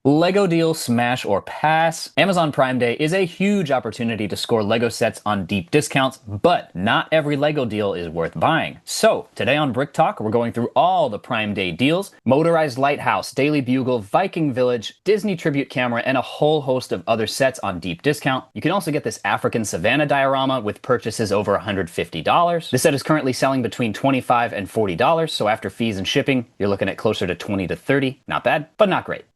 Lego deal smash or pass. Amazon Prime Day is a huge opportunity to score Lego sets on deep discounts, but not every Lego deal is worth buying. So today on Brick Talk, we're going through all the Prime Day deals: Motorized Lighthouse, Daily Bugle, Viking Village, Disney Tribute Camera, and a whole host of other sets on deep discount. You can also get this African Savannah diorama with purchases over $150. This set is currently selling between $25 and $40, so after fees and shipping, you're looking at closer to $20 to $30. Not bad, but not great.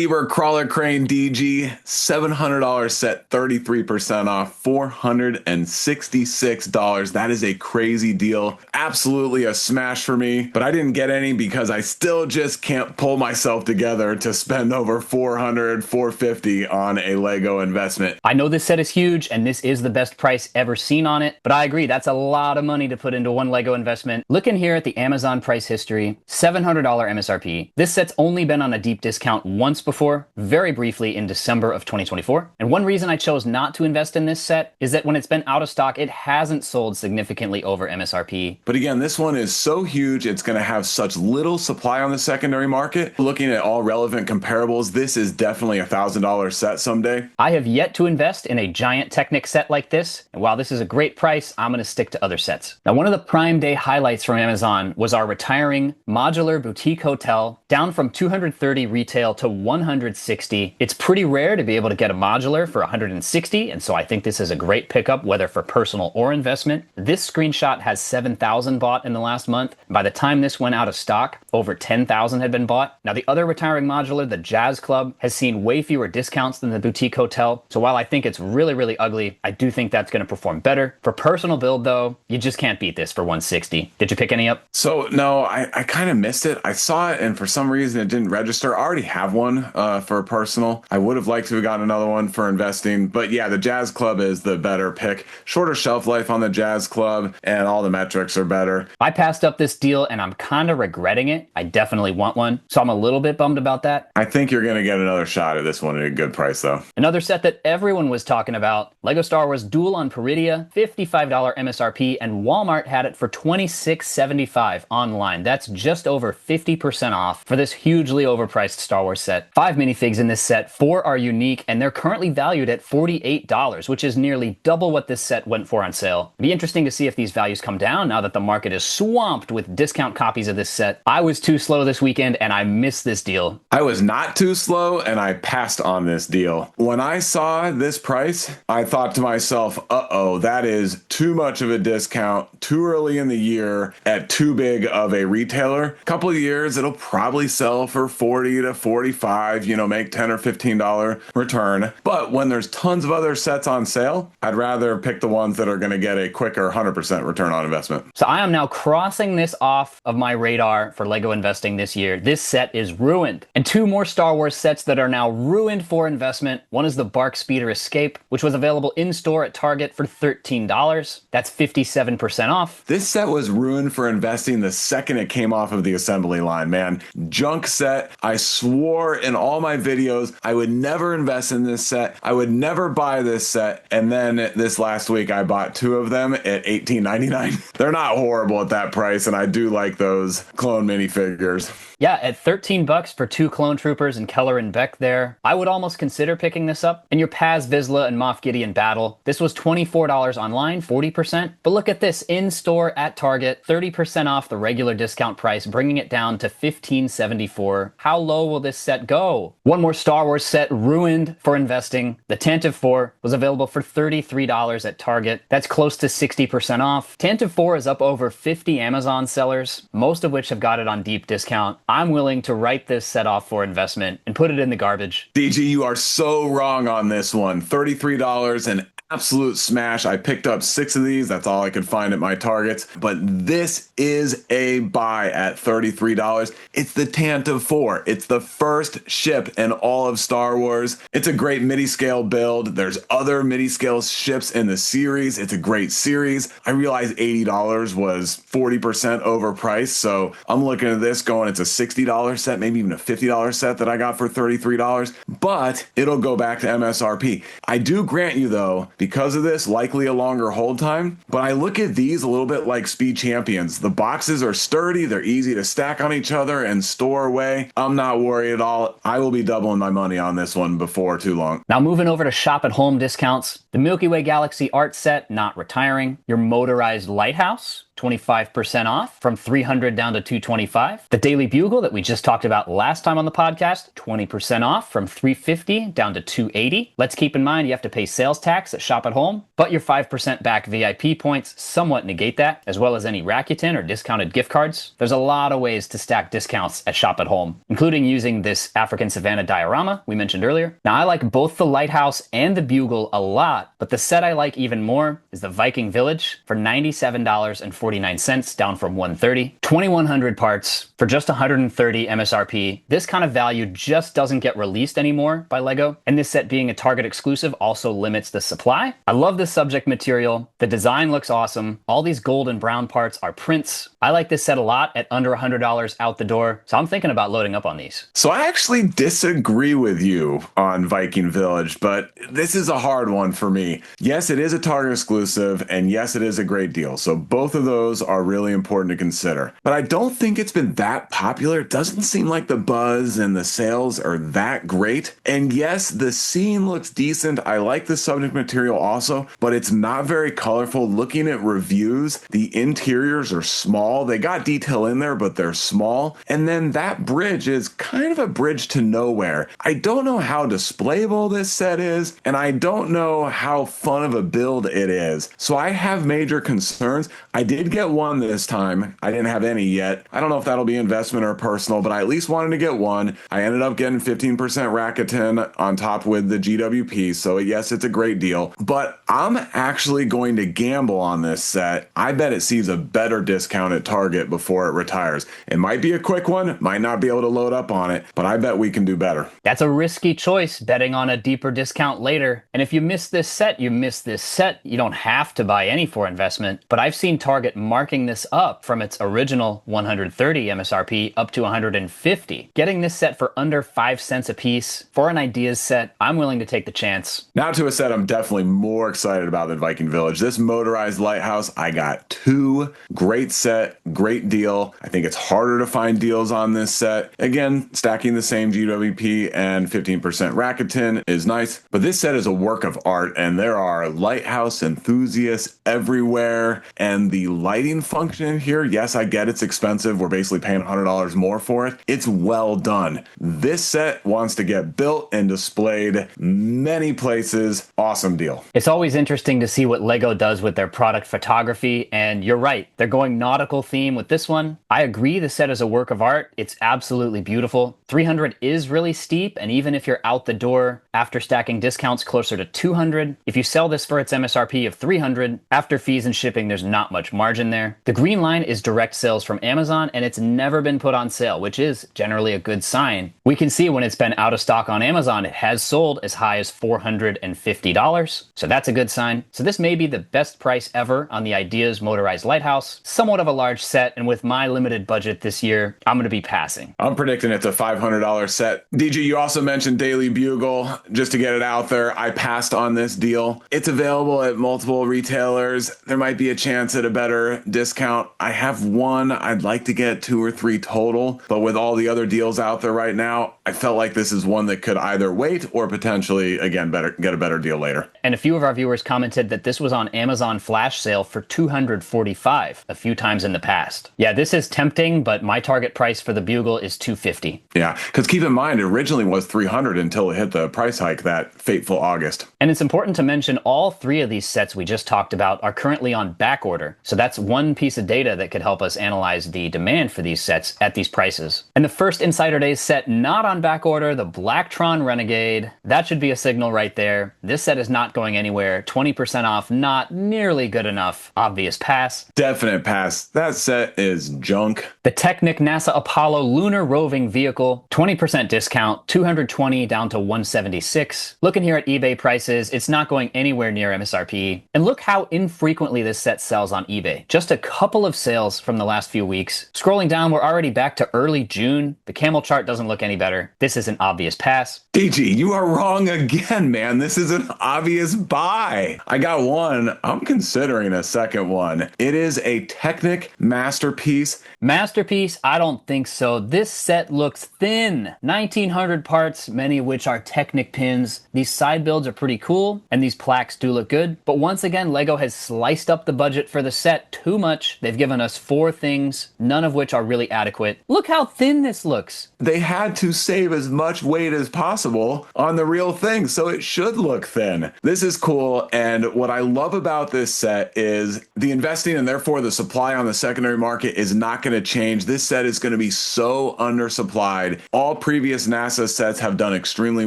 Liebherr Crawler Crane DG, $700 set, 33% off, $466. That is a crazy deal. Absolutely a smash for me, but I didn't get any because I still just can't pull myself together to spend over $400, $450 on a Lego investment. I know this set is huge and this is the best price ever seen on it, but I agree, that's a lot of money to put into one Lego investment. Looking here at the Amazon price history, $700 MSRP. This set's only been on a deep discount once before, very briefly in December of 2024. And one reason I chose not to invest in this set is that when it's been out of stock, it hasn't sold significantly over MSRP. But again, this one is so huge, it's going to have such little supply on the secondary market. Looking at all relevant comparables, this is definitely a $1,000 set someday. I have yet to invest in a giant Technic set like this, and while this is a great price, I'm going to stick to other sets. Now, one of the Prime Day highlights from Amazon was our retiring modular boutique hotel, down from 230 retail to 160. It's pretty rare to be able to get a modular for 160, and so I think this is a great pickup, whether for personal or investment. This screenshot has 7,000 bought in the last month. By the time this went out of stock, over 10,000 had been bought. Now, the other retiring modular, the Jazz Club, has seen way fewer discounts than the boutique hotel, so while I think it's really, really ugly, I do think that's going to perform better. For personal build, though, you just can't beat this for 160. Did you pick any up? So, no, I kind of missed it. I saw it, and for some reason it didn't register. I already have one for personal. I would have liked to have gotten another one for investing, but yeah, the Jazz Club is the better pick. Shorter shelf life on the Jazz Club, and all the metrics are better. I passed up this deal, and I'm kind of regretting it. I definitely want one, so I'm a little bit bummed about that. I think you're going to get another shot at this one at a good price, though. Another set that everyone was talking about, Lego Star Wars Duel on Peridea, $55 MSRP, and Walmart had it for $26.75 online. That's just over 50% off for this hugely overpriced Star Wars set. 5 minifigs in this set, 4 are unique, and they're currently valued at $48, which is nearly double what this set went for on sale. It'd be interesting to see if these values come down now that the market is swamped with discount copies of this set. I was too slow this weekend, and I missed this deal. I was not too slow, and I passed on this deal. When I saw this price, I thought to myself, uh-oh, that is too much of a discount, too early in the year, at too big of a retailer. Couple of years, it'll probably sell for 40 to 45, make $10 or $15 return. But when there's tons of other sets on sale, I'd rather pick the ones that are going to get a quicker 100% return on investment. So I am now crossing this off of my radar for Lego investing this year. This set is ruined. And 2 more Star Wars sets that are now ruined for investment. One is the BARC Speeder Escape, which was available in-store at Target for $13. That's 57% off. This set was ruined for investing the second it came off of the assembly line, man. Junk set. I swore in all my videos I would never invest in this set. I would never buy this set. And then this last week I bought 2 of them at $18.99. They're not horrible at that price, and I do like those clone minifigures. Yeah, at $13 for 2 clone troopers and Keller and Beck there, I would almost consider picking this up. And your Paz Vizsla and Moff Gideon battle, this was $24 online, 40%. But look at this, in-store at Target, 30% off the regular discount price, bringing it down to $15.74. How low will this set go? One more Star Wars set ruined for investing. The Tantive 4 was available for $33 at Target. That's close to 60% off. Tantive 4 is up over 50 Amazon sellers, most of which have got it on deep discount. I'm willing to write this set off for investment and put it in the garbage. DG, you are so wrong on this one. $33 and absolute smash. I picked up 6 of these. That's all I could find at my Targets. But this is a buy at $33. It's the Tantive 4. It's the first ship in all of Star Wars. It's a great MIDI scale build. There's other MIDI scale ships in the series. It's a great series. I realized $80 was 40% overpriced. So I'm looking at this going, it's a $60 set, maybe even a $50 set that I got for $33. But it'll go back to MSRP. I do grant you, though, Because of this, likely a longer hold time. But I look at these a little bit like Speed Champions. The boxes are sturdy, they're easy to stack on each other and store away. I'm not worried at all. I will be doubling my money on this one before too long. Now moving over to shop at home discounts, the Milky Way Galaxy art set not retiring, your Motorized Lighthouse 25% off from $300 down to $225. The Daily Bugle that we just talked about last time on the podcast, 20% off from $350 down to $280. Let's keep in mind you have to pay sales tax at Shop at Home, but your 5% back VIP points somewhat negate that, as well as any Rakuten or discounted gift cards. There's a lot of ways to stack discounts at Shop at Home, including using this African Savannah diorama we mentioned earlier. Now I like both the Lighthouse and the Bugle a lot, but the set I like even more is the Viking Village for $97.49, down from $130. 2,100 parts for just $130 MSRP. This kind of value just doesn't get released anymore by LEGO, and this set being a Target exclusive also limits the supply. I love this subject material. The design looks awesome. All these gold and brown parts are prints. I like this set a lot at under $100 out the door, so I'm thinking about loading up on these. So I actually disagree with you on Viking Village, but this is a hard one for me. Yes, it is a Target exclusive, and yes, it is a great deal. So both of those are really important to consider. But I don't think it's been that popular. It doesn't seem like the buzz and the sales are that great. And yes, the scene looks decent. I like the subject material also, but it's not very colorful. Looking at reviews, the interiors are small. They got detail in there, but they're small. And then that bridge is kind of a bridge to nowhere. I don't know how displayable this set is, and I don't know how fun of a build it is. So I have major concerns. I did get one this time. I didn't have any yet. I don't know if that'll be investment or personal, but I at least wanted to get one. I ended up getting 15% Rakuten on top with the GWP, so yes, it's a great deal. But I'm actually going to gamble on this set. I bet it sees a better discount at Target before it retires. It might be a quick one, might not be able to load up on it, but I bet we can do better. That's a risky choice, betting on a deeper discount later. And if you miss this set, you miss this set. You don't have to buy any for investment, but I've seen Target marking this up from its original 130 MSRP up to 150. Getting this set for under 5 cents a piece for an ideas set, I'm willing to take the chance. Now to a set I'm definitely more excited about than Viking Village. This Motorized Lighthouse, I got two. Great set, great deal. I think it's harder to find deals on this set. Again, stacking the same GWP and 15% Rakuten is nice, but this set is a work of art, and there are Lighthouse enthusiasts everywhere, and the lighting function in here, yes, I get it's expensive. We're basically paying $100 more for it. It's well done. This set wants to get built and displayed many places. Awesome deal. It's always interesting to see what LEGO does with their product photography, and you're right, they're going nautical theme with this one. I agree the set is a work of art. It's absolutely beautiful. 300 is really steep, and even if you're out the door after stacking discounts closer to 200, if you sell this for its MSRP of 300, after fees and shipping, there's not much margin there. The green line is direct sales from Amazon, and it's never been put on sale, which is generally a good sign. We can see when it's been out of stock on Amazon, it has sold as high as $450, so that's a good sign. So this may be the best price ever on the Ideas Motorized Lighthouse. Somewhat of a large set, and with my limited budget this year, I'm going to be passing. I'm predicting it's a $500 set. DG, you also mentioned Daily Bugle. Just to get it out there, I passed on this deal. It's available at multiple retailers. There might be a chance at a better discount. I have one. I'd like to get 2 or 3 total, but with all the other deals out there right now, I felt like this is one that could either wait or potentially, again, get a better deal later. And a few of our viewers commented that this was on Amazon flash sale for $245 a few times in the past. Yeah, this is tempting, but my target price for the Bugle is $250. Yeah, because keep in mind, it originally was $300 until it hit the price hike that fateful August. And it's important to mention all 3 of these sets we just talked about are currently on back order. So that's one piece of data that could help us analyze the demand for these sets at these prices. And the first Insider Days set not on back order, the Blacktron Renegade, that should be a signal right there. This set is not going anywhere. 20% off, not nearly good enough. Obvious pass. Definite pass. That set is junk. The Technic NASA Apollo Lunar Roving Vehicle, 20% discount, $220 down to $176. Looking here at eBay prices, it's not going anywhere near MSRP. And look how infrequently this set sells on eBay. Just a couple of sales from the last few weeks. Scrolling down, we're already back to early June. The camel chart doesn't look any better. here. This is an obvious pass. DG, you are wrong again, man. This is an obvious buy. I got one. I'm considering a second one. It is a Technic masterpiece. Masterpiece? I don't think so. This set looks thin. 1900 parts, many of which are Technic pins. These side builds are pretty cool, and these plaques do look good. But once again, LEGO has sliced up the budget for the set too much. They've given us 4 things, none of which are really adequate. Look how thin this looks. They had to save as much weight as possible on the real thing, so it should look thin. This is cool, and what I love about this set is the investing and therefore the supply on the secondary market is not going to change. This set is going to be so undersupplied. All previous NASA sets have done extremely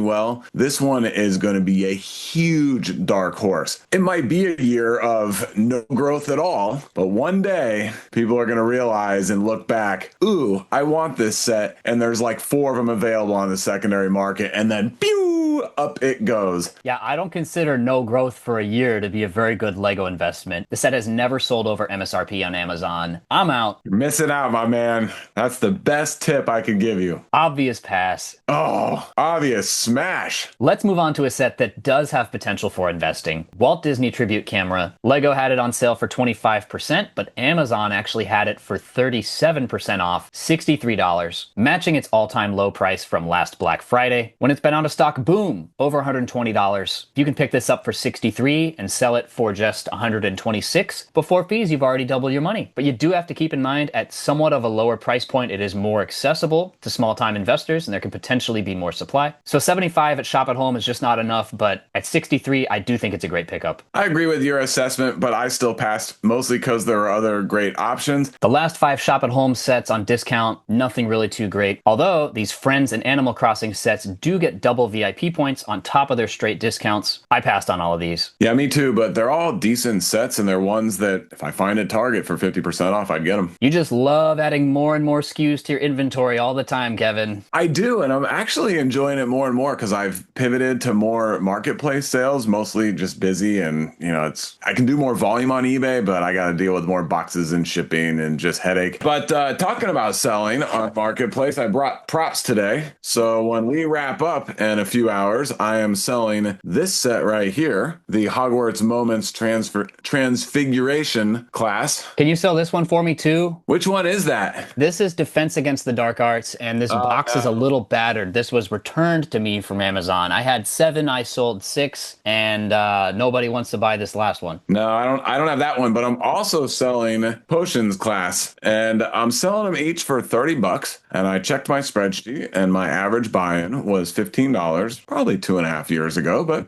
well. This one is going to be a huge dark horse. It might be a year of no growth at all, but one day people are going to realize and look back, ooh, I want this set, and there's like 4 of them available on the secondary market, and then pew, up it goes. Yeah, I don't consider no growth for a year to be a very good LEGO investment. The set has never sold over MSRP on Amazon. I'm out. You're missing out, my man. That's the best tip I could give you. Obvious pass. Oh, obvious smash. Let's move on to a set that does have potential for investing. Walt Disney Tribute Camera. LEGO had it on sale for 25%, but Amazon actually had it for 37% off, $63, matching its all-time low price from last Black Friday. When it's been out of stock, boom, over $120. You can pick this up for $63 and sell it for just $126. Before fees, you've already doubled your money. But you do have to keep in mind, at somewhat of a lower price point, it is more accessible to small-time investors, and there can potentially be more supply. So $75 at Shop at Home is just not enough, but at $63, I do think it's a great pickup. I agree with your assessment, but I still passed, mostly because there are other great options. The last 5 Shop at Home sets on discount, nothing really too great. Although these Friends and Animal Crossing sets do get double VIP points on top of their straight discounts. I passed on all of these. Yeah, me too, but they're all decent sets, and they're ones that if I find at Target for 50% off, I'd get them. You just love adding more and more SKUs to your inventory all the time, Kevin. I do, and I'm actually enjoying it more and more because I've pivoted to more marketplace sales, mostly just busy, and I can do more volume on eBay, but I got to deal with more boxes and shipping and just headache. But talking about selling on marketplace, I brought props today. So when we wrap up in a few hours, I am selling this set right here, the Hogwarts Moments Transfiguration class. Can you sell this one for me too? Which one is that? This is Defense Against the Dark Arts, and this box is a little battered. This was returned to me from Amazon. I had 7, I sold 6, and nobody wants to buy this last one. No, I don't have that one, but I'm also selling Potions class, and I'm selling them each for $30. And I checked my spreadsheet, and my average buy-in was $15, probably 2.5 years ago, but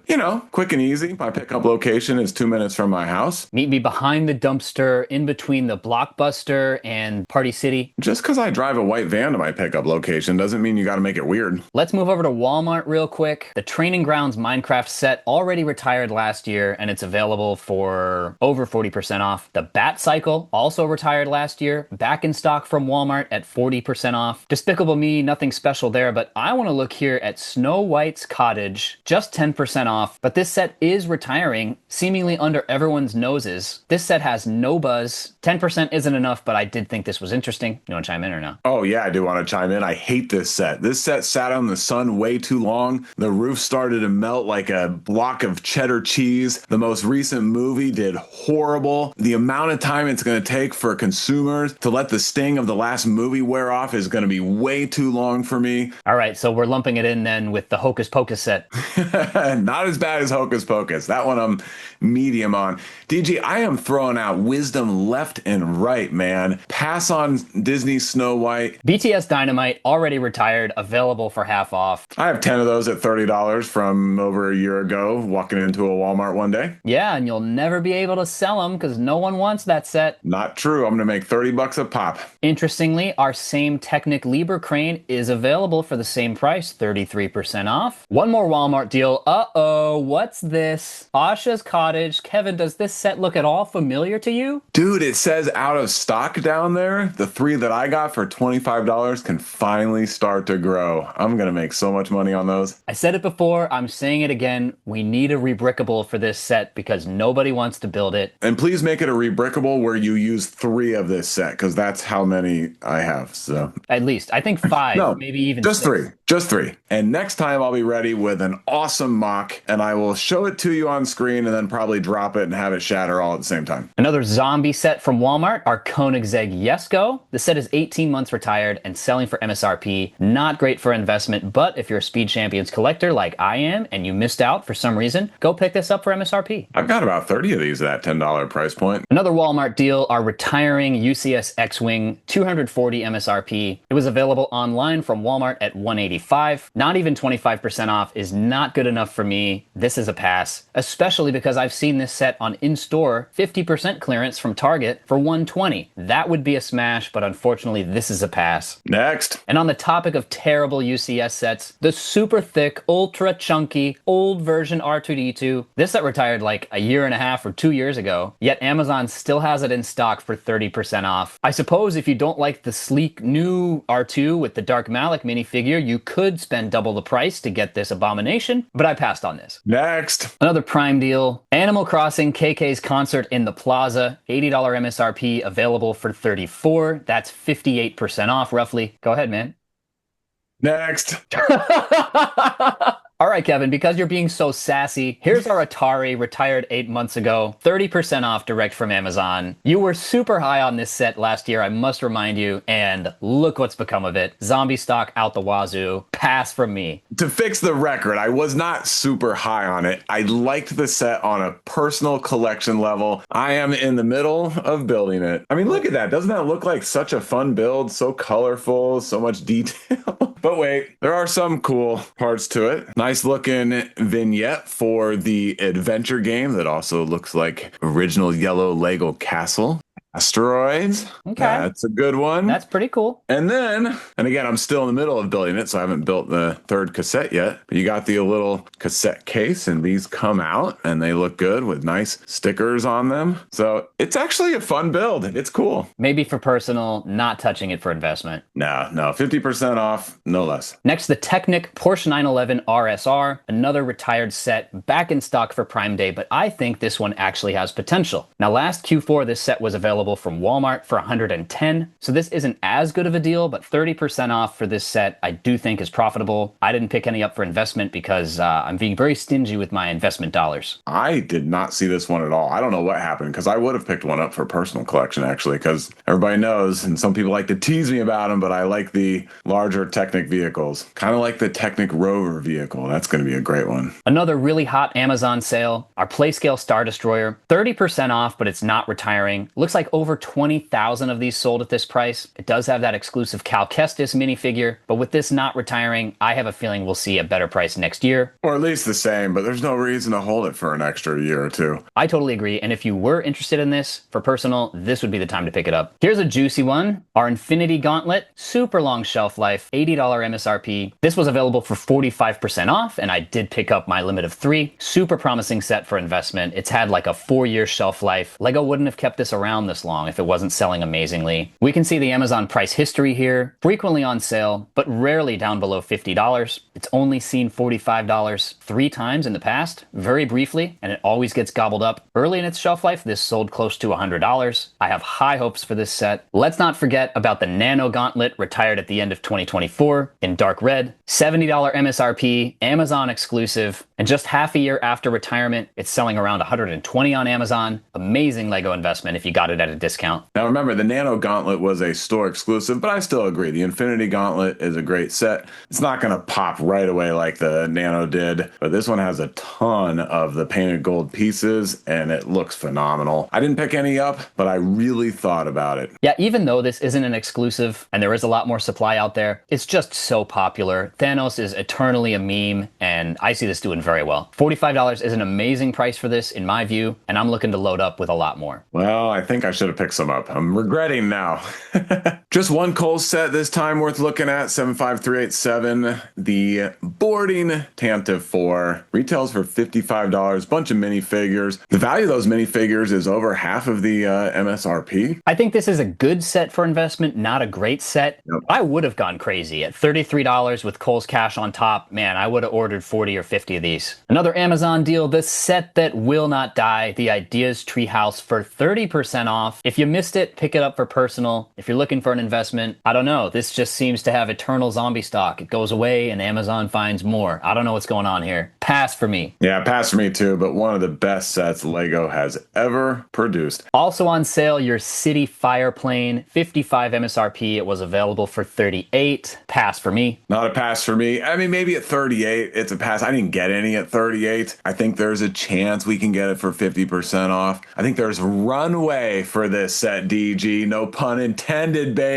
quick and easy. My pickup location is 2 minutes from my house. Meet me behind the dumpster in between the Blockbuster and Party City. Just because I drive a white van to my pickup location doesn't mean you got to make it weird. Let's move over to Walmart real quick. The Training Grounds Minecraft set already retired last year, and it's available for over 40% off. The Bat Cycle also retired last year, back in stock from Walmart at 40% off. Despicable Me, nothing special there, but I want to look here at Snow White's Cottage, just 10% off, but this set is retiring, seemingly under everyone's noses. This set has no buzz. 10% isn't enough, but I did think this was interesting. You want to chime in or no? Oh yeah, I do want to chime in. I hate this set. This set sat out in the sun way too long. The roof started to melt like a block of cheddar cheese. The most recent movie did horrible. The amount of time it's going to take for consumers to let the sting of the last movie wear off is going to be way too long for me. All right, so we're lumping it in then with the Hocus Pocus set. Not as bad as Hocus Pocus. That one I'm medium on. DG, I am throwing out wisdom left and right, man. Pass on Disney Snow White. BTS Dynamite, already retired, available for half off. I have 10 of those at $30 from over a year ago, walking into a Walmart one day. Yeah, and you'll never be able to sell them because no one wants that set. Not true. I'm going to make $30 a pop. Interestingly, our same Technic Liebherr crane is available for the same price, 33% off. One more Walmart deal. Uh-oh, what's this? Asha's Cottage. Kevin, does this set look at all familiar to you? Dude, it says out of stock down there. The 3 that I got for $25 can finally start to grow. I'm going to make so much money on those. I said it before, I'm saying it again. We need a rebrickable for this set because nobody wants to build it. And please make it a rebrickable where you use 3 of this set, because that's how many I have. So at least. I think 5, no, maybe even just 6. 3. Just 3. And next time I'll be ready with an awesome mock, and I will show it to you on screen and then probably drop it and have it shatter all at the same time. Another zombie set from Walmart, our Koenigsegg Jesko. The set is 18 months retired and selling for MSRP. Not great for investment, but if you're a Speed Champions collector like I am and you missed out for some reason, go pick this up for MSRP. I've got about 30 of these at that $10 price point. Another Walmart deal, our retiring UCS X-Wing, 240 MSRP. It was available online from Walmart at $185. Not even 25% off is not good enough for me. This is a pass, especially because I've seen this set on in-store 50% clearance from Target for $120. That would be a smash, but unfortunately this is a pass. Next. And on the topic of terrible UCS sets, the super thick, ultra chunky, old version R2-D2. This set retired like a year and a half or 2 years ago, yet Amazon still has it in stock for 30% off. I suppose if you don't like the sleek new R2 with the Dark Malik minifigure, you could spend double the price to get this abomination, but I passed on this. Next. Another Prime deal, Animal Crossing KK's Concert in the Plaza, $80 MSRP, available for $34. That's 58% off roughly. Go ahead, man. Next. All right, Kevin, because you're being so sassy, here's our Atari, retired 8 months ago, 30% off direct from Amazon. You were super high on this set last year, I must remind you, and look what's become of it. Zombie stock out the wazoo. Pass from me. To fix the record, I was not super high on it. I liked the set on a personal collection level. I am in the middle of building it. I mean, look at that. Doesn't that look like such a fun build? So colorful, so much detail. But wait, there are some cool parts to it. Nice looking vignette for the adventure game that also looks like original yellow Lego castle. Asteroids. Okay. That's a good one. That's pretty cool. And then, and again, I'm still in the middle of building it, so I haven't built the 3rd cassette yet. But you got the little cassette case, and these come out, and they look good with nice stickers on them. So it's actually a fun build. It's cool. Maybe for personal, not touching it for investment. No, 50% off, no less. Next, the Technic Porsche 911 RSR, another retired set, back in stock for Prime Day, but I think this one actually has potential. Now, last Q4, this set was available from Walmart for $110, so this isn't as good of a deal, but 30% off for this set I do think is profitable. I didn't pick any up for investment because I'm being very stingy with my investment dollars. I did not see this one at all. I don't know what happened, because I would have picked one up for personal collection, actually, because everybody knows, and some people like to tease me about them, but I like the larger Technic vehicles. Kind of like the Technic Rover vehicle. That's going to be a great one. Another really hot Amazon sale, our Playscale Star Destroyer, 30% off, but it's not retiring. Looks like over 20,000 of these sold at this price. It does have that exclusive Cal Kestis minifigure, but with this not retiring, I have a feeling we'll see a better price next year. Or at least the same, but there's no reason to hold it for an extra year or two. I totally agree, and if you were interested in this, for personal, this would be the time to pick it up. Here's a juicy one, our Infinity Gauntlet, super long shelf life, $80 MSRP. This was available for 45% off, and I did pick up my limit of 3. Super promising set for investment. It's had like a 4-year shelf life. Lego wouldn't have kept this around this long if it wasn't selling amazingly. We can see the Amazon price history here, frequently on sale, but rarely down below $50. It's only seen $45 3 times in the past, very briefly, and it always gets gobbled up. Early in its shelf life, this sold close to $100. I have high hopes for this set. Let's not forget about the Nano Gauntlet, retired at the end of 2024 in dark red, $70 MSRP, Amazon exclusive, and just half a year after retirement, it's selling around $120 on Amazon. Amazing Lego investment if you got it at a discount. Now remember, the Nano Gauntlet was a store exclusive, but I still agree. The Infinity Gauntlet is a great set. It's not going to pop right away like the Nano did, but this one has a ton of the painted gold pieces, and it looks phenomenal. I didn't pick any up, but I really thought about it. Yeah, even though this isn't an exclusive, and there is a lot more supply out there, it's just so popular. Thanos is eternally a meme, and I see this doing very well. $45 is an amazing price for this, in my view, and I'm looking to load up with a lot more. Well, I think I should have picked some up. I'm regretting now. Just one Cole set this time worth looking at, 75387. The boarding Tantive 4 retails for $55. Bunch of minifigures. The value of those minifigures is over half of the MSRP. I think this is a good set for investment, not a great set. Yep. I would have gone crazy at $33 with Cole's cash on top. Man, I would have ordered 40 or 50 of these. Another Amazon deal, the set that will not die, the Ideas Treehouse for 30% off. If you missed it, pick it up for personal. If you're looking for an investment, I don't know. This just seems to have eternal zombie stock. It goes away and Amazon finds more. I don't know what's going on here. Pass for me. Yeah, pass for me too, but one of the best sets Lego has ever produced. Also on sale, your City Fireplane, 55 MSRP. It was available for 38. Pass for me. Not a pass for me. I mean, maybe at 38, it's a pass. I didn't get any at 38. I think there's a chance we can get it for 50% off. I think there's runway for this set, DG. No pun intended, baby.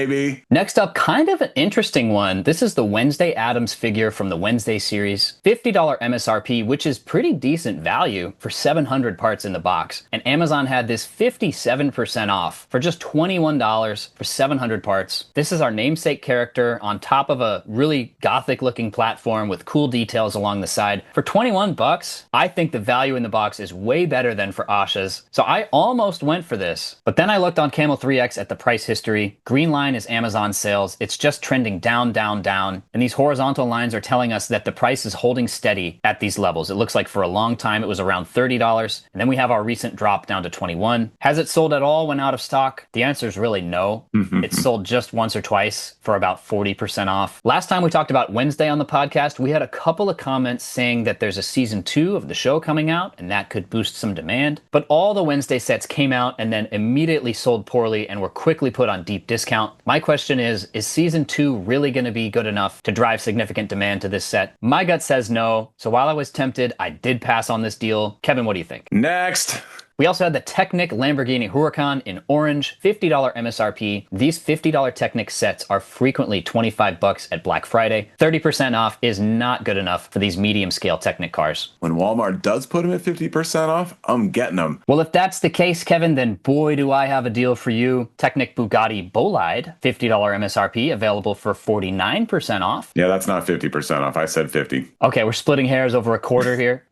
Next up, kind of an interesting one. This is the Wednesday Addams figure from the Wednesday series. $50 MSRP, which is pretty decent value for 700 parts in the box. And Amazon had this 57% off for just $21 for 700 parts. This is our namesake character on top of a really gothic looking platform with cool details along the side. For 21 bucks, I think the value in the box is way better than for Asha's. So I almost went for this. But then I looked on Camel 3X at the price history. Green line is Amazon sales. It's just trending down, down, down. And these horizontal lines are telling us that the price is holding steady at these levels. It looks like for a long time it was around $30. And then we have our recent drop down to 21. Has it sold at all when out of stock? The answer is really no. It's sold just once or twice for about 40% off. Last time we talked about Wednesday on the podcast, we had a couple of comments saying that there's a season 2 of the show coming out and that could boost some demand. But all the Wednesday sets came out and then immediately sold poorly and were quickly put on deep discount. My question is season 2 really going to be good enough to drive significant demand to this set? My gut says no. So while I was tempted, I did pass on this deal. Kevin, what do you think? Next. We also had the Technic Lamborghini Huracan in orange, $50 MSRP. These $50 Technic sets are frequently 25 bucks at Black Friday. 30% off is not good enough for these medium scale Technic cars. When Walmart does put them at 50% off, I'm getting them. Well, if that's the case, Kevin, then boy, do I have a deal for you. Technic Bugatti Bolide, $50 MSRP, available for 49% off. Yeah, that's not 50% off. I said 50. Okay, we're splitting hairs over a quarter here.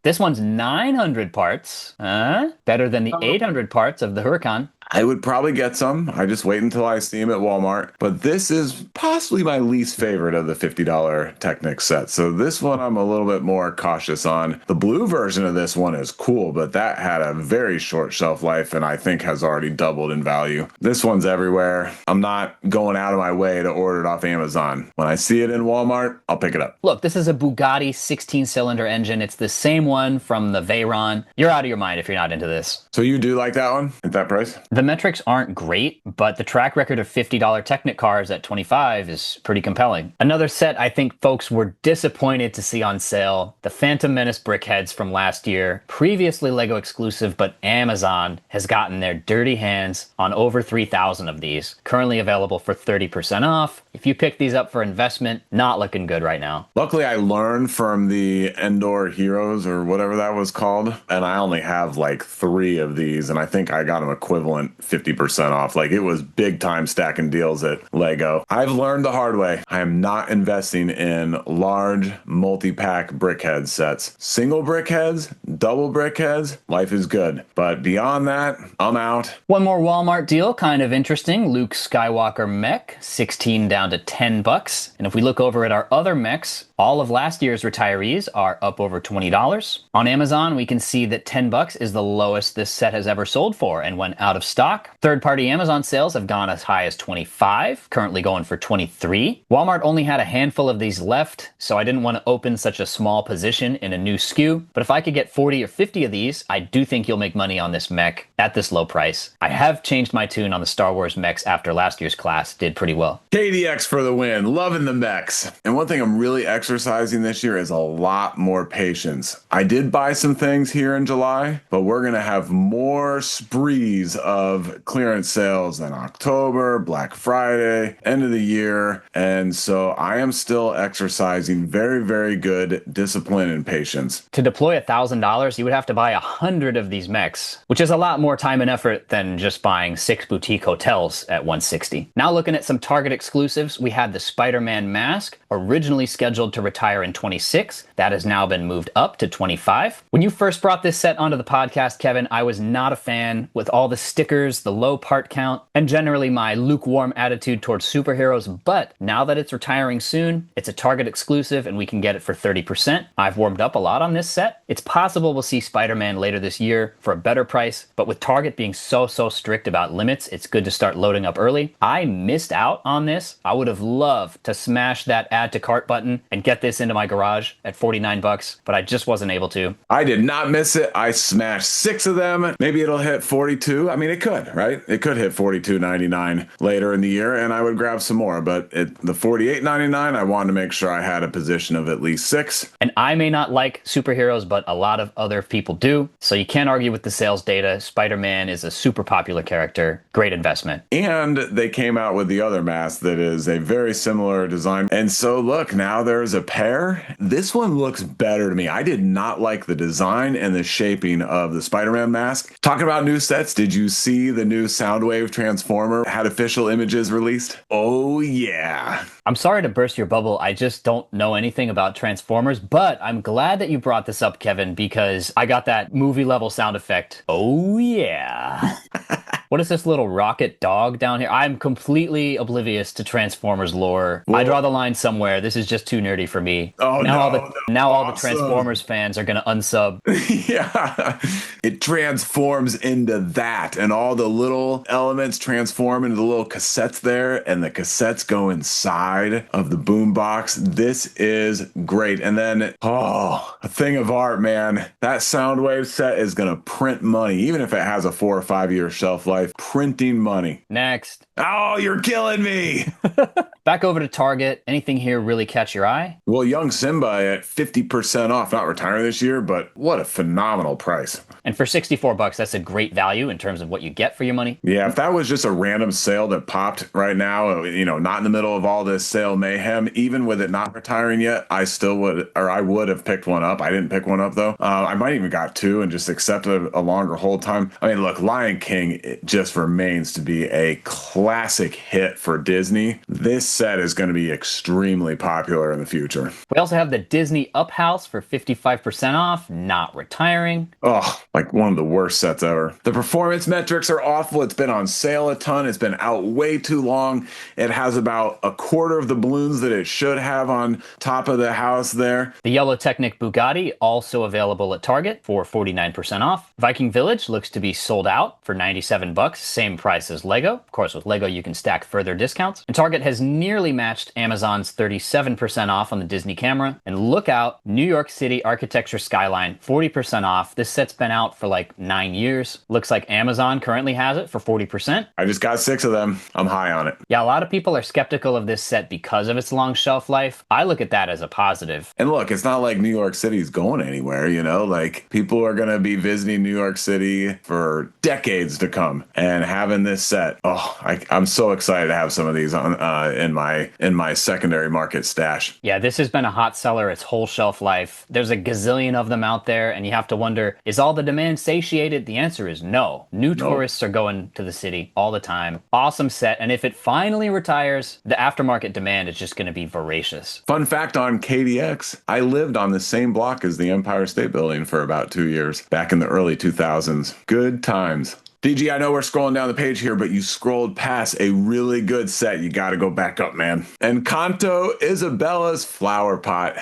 This one's 900 parts. Better than the 800 parts of the Huracan. I would probably get some. I just wait until I see them at Walmart. But this is possibly my least favorite of the $50 Technic set. So this one I'm a little bit more cautious on. The blue version of this one is cool, but that had a very short shelf life and I think has already doubled in value. This one's everywhere. I'm not going out of my way to order it off Amazon. When I see it in Walmart, I'll pick it up. Look, this is a Bugatti 16-cylinder engine. It's the same one from the Veyron. You're out of your mind if you're not into this. So you do like that one at that price? The metrics aren't great, but the track record of $50 Technic cars at 25 is pretty compelling. Another set I think folks were disappointed to see on sale, the Phantom Menace Brickheads from last year. Previously Lego exclusive, but Amazon has gotten their dirty hands on over 3,000 of these. Currently available for 30% off. If you pick these up for investment, not looking good right now. Luckily, I learned from the Endor Heroes or whatever that was called, and I only have like 3 of these, and I think I got them equivalent 50% off. Like it was big time stacking deals at Lego. I've learned the hard way. I am not investing in large multi-pack brickhead sets. Single brickheads, double brickheads, life is good. But beyond that, I'm out. One more Walmart deal, kind of interesting. Luke Skywalker Mech, 16 down to 10 bucks. And if we look over at our other mechs, all of last year's retirees are up over $20. On Amazon, we can see that 10 bucks is the lowest this set has ever sold for and went out of stock. Third-party Amazon sales have gone as high as 25, currently going for 23. Walmart only had a handful of these left, so I didn't want to open such a small position in a new SKU. But if I could get 40 or 50 of these, I do think you'll make money on this mech at this low price. I have changed my tune on the Star Wars mechs after last year's class did pretty well. KDX for the win. Loving the mechs. And one thing I'm really exercising this year is a lot more patience. I did buy some things here in July, but we're going to have more sprees of of clearance sales in October, Black Friday, end of the year. And so I am still exercising very, very good discipline and patience. To deploy $1,000, you would have to buy 100 of these mechs, which is a lot more time and effort than just buying 6 boutique hotels at $160. Now looking at some Target exclusives, we had the Spider-Man mask, originally scheduled to retire in 26. That has now been moved up to 25. When you first brought this set onto the podcast, Kevin, I was not a fan with all the stickers, the low part count, and generally my lukewarm attitude towards superheroes. But now that it's retiring soon, it's a Target exclusive and we can get it for 30%. I've warmed up a lot on this set. It's possible we'll see Spider-Man later this year for a better price, but with Target being so strict about limits, it's good to start loading up early. I missed out on this. I would have loved to smash that add to cart button and get this into my garage at 49 bucks, but I just wasn't able to. I did not miss it. I smashed 6 of them. Maybe it'll hit 42. I mean, it could, right? It could hit $42.99 later in the year, and I would grab some more, but the $48.99, I wanted to make sure I had a position of at least 6. And I may not like superheroes, but a lot of other people do, so you can't argue with the sales data. Spider-Man is a super popular character. Great investment. And they came out with the other mask that is a very similar design. And so look, now there's a pair. This one looks better to me. I did not like the design and the shaping of the Spider-Man mask. Talking about new sets, did you see the new Soundwave Transformer had official images released? Oh yeah. I'm sorry to burst your bubble. I just don't know anything about Transformers, but I'm glad that you brought this up, Kevin, because I got that movie level sound effect. Oh yeah. What is this little rocket dog down here? I'm completely oblivious to Transformers lore. Whoa. I draw the line somewhere. This is just too nerdy for me. Oh, now no. All the Transformers fans are going to unsub. Yeah. It transforms into that, and all the little elements transform into the little cassettes there, and the cassettes go inside of the boombox. This is great. And then, a thing of art, man. That Soundwave set is going to print money, even if it has a 4 or 5 year shelf life. Printing money. Next. Oh, you're killing me. Back over to Target. Anything here really catch your eye? Well, young Simba at 50% off, not retiring this year, but what a phenomenal price. And for 64 bucks, that's a great value in terms of what you get for your money. Yeah, if that was just a random sale that popped right now, not in the middle of all this sale mayhem, even with it not retiring yet, I would have picked one up. I didn't pick one up though. I might even got 2 and just accepted a longer hold time. I mean, look, Lion King, it just remains to be a classic hit for Disney. This set is going to be extremely popular in the future. We also have the Disney Up House for 55% off, not retiring. Oh, like one of the worst sets ever. The performance metrics are awful. It's been on sale a ton. It's been out way too long. It has about a quarter of the balloons that it should have on top of the house there. The Yellow Technic Bugatti also available at Target for 49% off. Viking Village looks to be sold out for 97 bucks, same price as Lego. Of course, with Lego, you can stack further discounts. And Target has nearly matched Amazon's 37% off on the Disney camera. And look out, New York City Architecture Skyline, 40% off. This set's been out for like 9 years. Looks like Amazon currently has it for 40%. I just got 6 of them. I'm high on it. Yeah, a lot of people are skeptical of this set because of its long shelf life. I look at that as a positive. And look, it's not like New York City's going anywhere, like people are going to be visiting New York City for decades to come, and having this set, I'm so excited to have some of these on in my secondary market stash. Yeah, this has been a hot seller its whole shelf life. There's a gazillion of them out there, and you have to wonder, is all the demand satiated? The answer is no. New tourists are going to the city all the time. Awesome set, and if it finally retires, the aftermarket demand is just going to be voracious. Fun fact on KDX, I lived on the same block as the Empire State Building for about 2 years, back in the early 2000s. Good times. DG, I know we're scrolling down the page here, but you scrolled past a really good set. You got to go back up, man. Encanto Isabella's Flower Pot.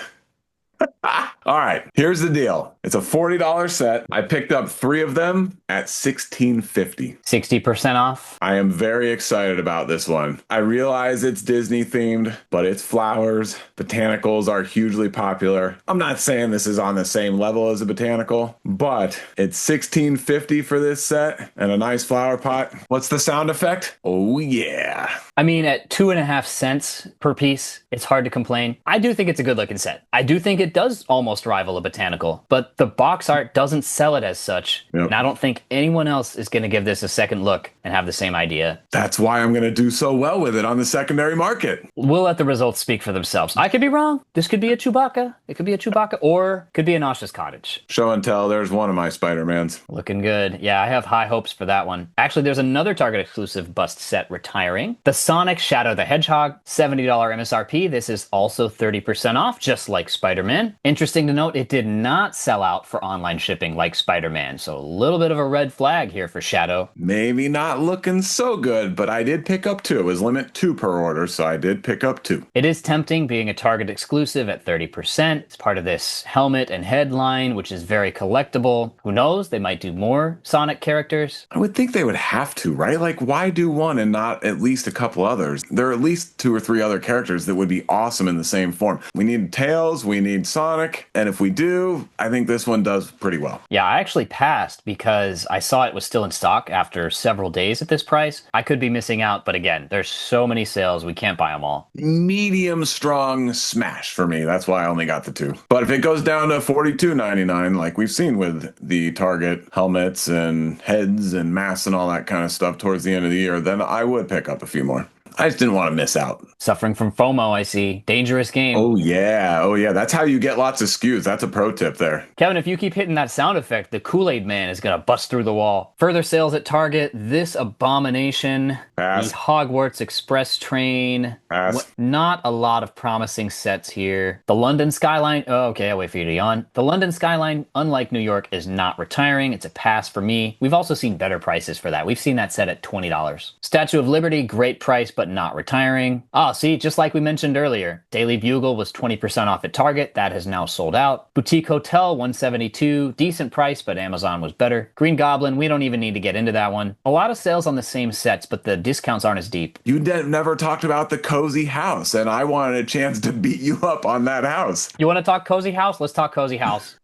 All right, here's the deal. It's a $40 set. I picked up 3 of them at $16.50. 60% off. I am very excited about this one. I realize it's Disney themed, but it's flowers. Botanicals are hugely popular. I'm not saying this is on the same level as a botanical, but it's $16.50 for this set and a nice flower pot. What's the sound effect? Oh yeah. I mean, at 2.5 cents per piece, it's hard to complain. I do think it's a good looking set. I do think it does almost almost rival a botanical, but the box art doesn't sell it as such. Yep. And I don't think anyone else is going to give this a second look and have the same idea. That's why I'm going to do so well with it on the secondary market. We'll let the results speak for themselves. I could be wrong. This could be a Chewbacca. It could be a Chewbacca, or could be a Nauseous Cottage. Show and tell, there's one of my Spider-Mans. Looking good. Yeah, I have high hopes for that one. Actually, there's another Target exclusive bust set retiring. The Sonic Shadow the Hedgehog, $70 MSRP. This is also 30% off, just like Spider-Man. Interesting to note, it did not sell out for online shipping like Spider-Man, so a little bit of a red flag here for Shadow. Maybe not looking so good, but I did pick up 2. It was limit 2 per order, so I did pick up 2. It is tempting being a Target exclusive at 30%. It's part of this helmet and head line, which is very collectible. Who knows? They might do more Sonic characters. I would think they would have to, right? Like, why do one and not at least a couple others? There are at least 2 or 3 other characters that would be awesome in the same form. We need Tails, we need Sonic, and if we do, I think this one does pretty well. Yeah, I actually passed because I saw it was still in stock after several days at this price. I could be missing out, but again, there's so many sales, we can't buy them all. Medium strong smash for me. That's why I only got the 2. But if it goes down to $42.99, like we've seen with the Target helmets and heads and masks and all that kind of stuff towards the end of the year, then I would pick up a few more. I just didn't want to miss out. Suffering from FOMO, I see. Dangerous game. Oh, yeah. Oh, yeah. That's how you get lots of SKUs. That's a pro tip there. Kevin, if you keep hitting that sound effect, the Kool-Aid Man is going to bust through the wall. Further sales at Target. This abomination. Pass. The Hogwarts Express Train. Pass. Not a lot of promising sets here. The London Skyline. Oh, okay, I'll wait for you to yawn. The London Skyline, unlike New York, is not retiring. It's a pass for me. We've also seen better prices for that. We've seen that set at $20. Statue of Liberty, great price, but not retiring. Ah, see, just like we mentioned earlier, Daily Bugle was 20% off at Target. That has now sold out. Boutique Hotel, $172. Decent price, but Amazon was better. Green Goblin, we don't even need to get into that one. A lot of sales on the same sets, but the discounts aren't as deep. You never talked about the Cozy House, and I wanted a chance to beat you up on that house. You want to talk Cozy House? Let's talk Cozy House.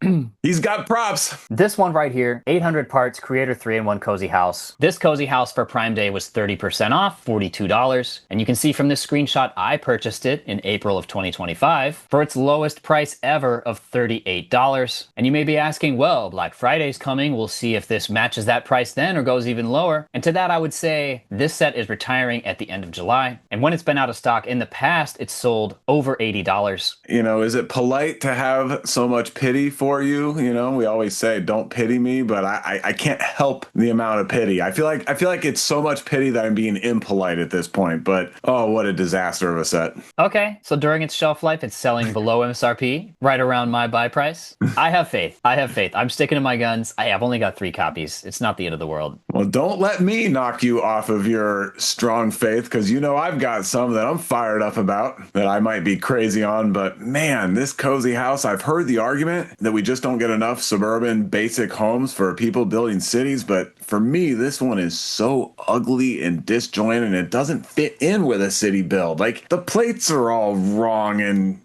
He's got props. This one right here, 800 parts, Creator 3-in-1 Cozy House. This Cozy House for Prime Day was 30% off, $42. And you can see from this screenshot, I purchased it in April of 2025 for its lowest price ever of $38. And you may be asking, well, Black Friday's coming. We'll see if this matches that price then or goes even lower. And to that, I would say this set is retiring at the end of July. And when it's been out of stock in the past, it's sold over $80. You know, is it polite to have so much pity for you? You know, we always say, don't pity me, but I can't help the amount of pity. I feel like it's so much pity that I'm being impolite at this point, but oh, what a disaster of a set. Okay, so during its shelf life, it's selling below MSRP, right around my buy price. I have faith. I'm sticking to my guns. I have only got 3 copies. It's not the end of the world. Well, don't let me knock you off of your strong faith, because you know I've got some that I'm fired up about that I might be crazy on. But man, this Cozy House, I've heard the argument that we just don't get enough suburban basic homes for people building cities. But for me, this one is so ugly and disjointed, and it doesn't fit in with a city build. Like, the plates are all wrong and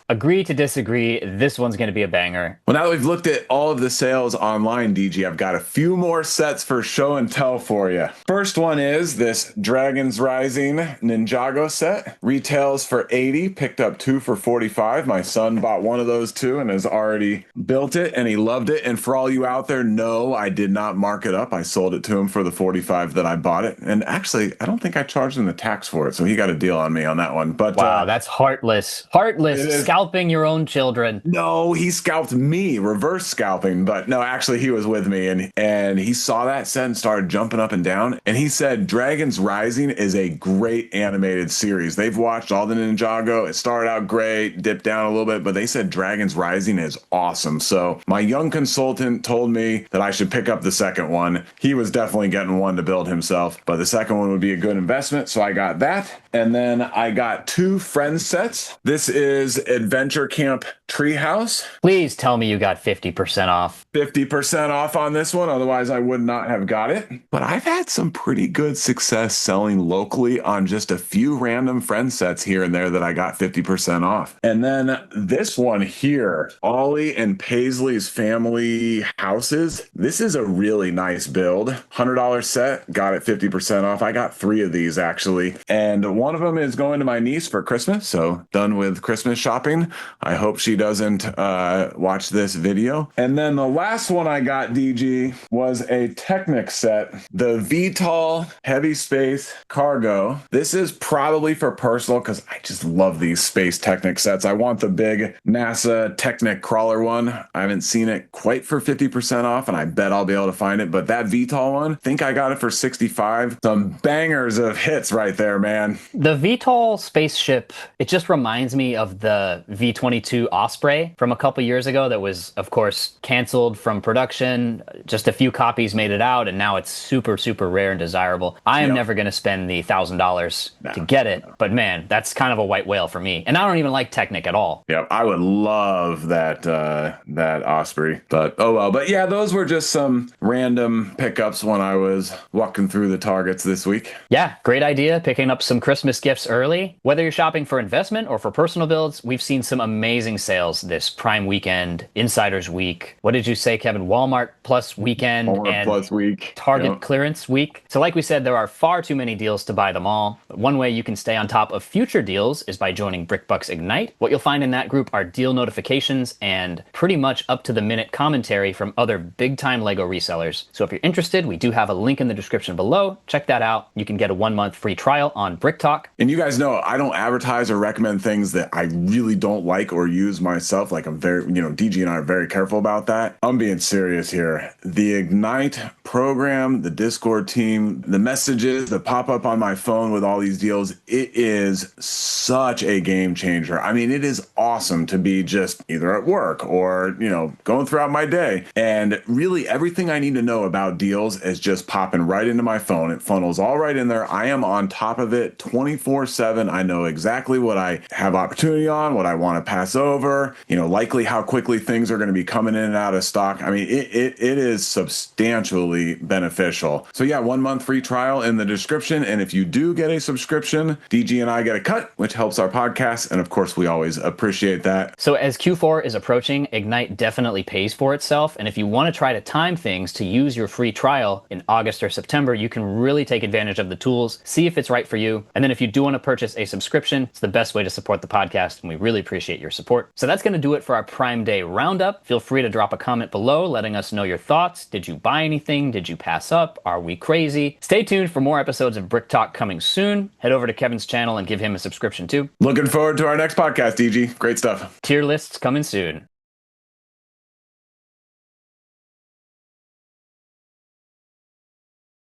Agree to disagree. This one's going to be a banger. Well, now that we've looked at all of the sales online, DG, I've got a few more sets for show and tell for you. First one is this Dragons Rising Ninjago set. Retails for $80, picked up 2 for $45. My son bought one of those 2 and has already built it, and he loved it. And for all you out there, no, I did not mark it up. I sold it to him for the $45 that I bought it. And actually, I don't think I charged him the tax for it, so he got a deal on me on that one. But wow, that's heartless. Heartless, scalping your own children. No, he scalped me, reverse scalping. But no, actually, he was with me, and he saw that set and started jumping up and down. And he said, Dragons Rising is a great animated series. They've watched all the Ninjago. It started out great, dipped down a little bit, but they said Dragons Rising is awesome. So my young consultant told me that I should pick up the second one. He was definitely getting one to build himself, but the second one would be a good investment. So I got that. And then I got 2 friend sets. This is Adventure Camp Treehouse. Please tell me you got 50% off. 50% off on this one. Otherwise, I would not have got it. But I've had some pretty good success selling locally on just a few random friend sets here and there that I got 50% off. And then this one here, Ollie and Paisley's Family Houses. This is a really nice build. $100 set, got it 50% off. I got 3 of these actually. And One of them is going to my niece for Christmas, so done with Christmas shopping. I hope she doesn't watch this video. And then the last one I got, DG, was a Technic set, the VTOL Heavy Space Cargo. This is probably for personal because I just love these space Technic sets. I want the big NASA Technic crawler one. I haven't seen it quite for 50% off, and I bet I'll be able to find it. But that VTOL one, I think I got it for 65. Some bangers of hits right there, man. The VTOL spaceship, it just reminds me of the V-22 Osprey from a couple years ago that was, of course, canceled from production. Just a few copies made it out, and now it's super, super rare and desirable. I am never going to spend the $1,000 to get it, but man, that's kind of a white whale for me. And I don't even like Technic at all. Yep, I would love that Osprey, but oh well. But yeah, those were just some random pickups when I was walking through the Targets this week. Yeah, great idea, picking up some Christmas gifts early. Whether you're shopping for investment or for personal builds, we've seen some amazing sales this Prime weekend, Insiders Week. What did you say, Kevin? Walmart Plus Weekend Walmart Plus Week. Target Clearance Week. So like we said, there are far too many deals to buy them all. But one way you can stay on top of future deals is by joining BrickBucks Ignite. What you'll find in that group are deal notifications and pretty much up-to-the-minute commentary from other big-time LEGO resellers. So if you're interested, we do have a link in the description below. Check that out. You can get a 1-month free trial on Brick Talk. And you guys know I don't advertise or recommend things that I really don't like or use myself. Like I'm very, DG and I are very careful about that. I'm being serious here. The Ignite program, the Discord team, the messages that pop up on my phone with all these deals, it is such a game changer. I mean, it is awesome to be just either at work or, going throughout my day. And really everything I need to know about deals is just popping right into my phone. It funnels all right in there. I am on top of it 24/7. I know exactly what I have opportunity on, what I want to pass over, likely how quickly things are going to be coming in and out of stock. I mean, it is substantially beneficial. So yeah, 1-month free trial in the description. And if you do get a subscription, DG and I get a cut, which helps our podcast. And of course, we always appreciate that. So as Q4 is approaching, Ignite definitely pays for itself. And if you want to try to time things to use your free trial in August or September, you can really take advantage of the tools, see if it's right for you. And then if you do want to purchase a subscription, it's the best way to support the podcast. And we really appreciate your support. So that's going to do it for our Prime Day roundup. Feel free to drop a comment below letting us know your thoughts. Did you buy anything? Did you pass up? Are we crazy? Stay tuned for more episodes of Brick Talk coming soon. Head over to Kevin's channel and give him a subscription too. Looking forward to our next podcast, DG. Great stuff. Tier lists coming soon.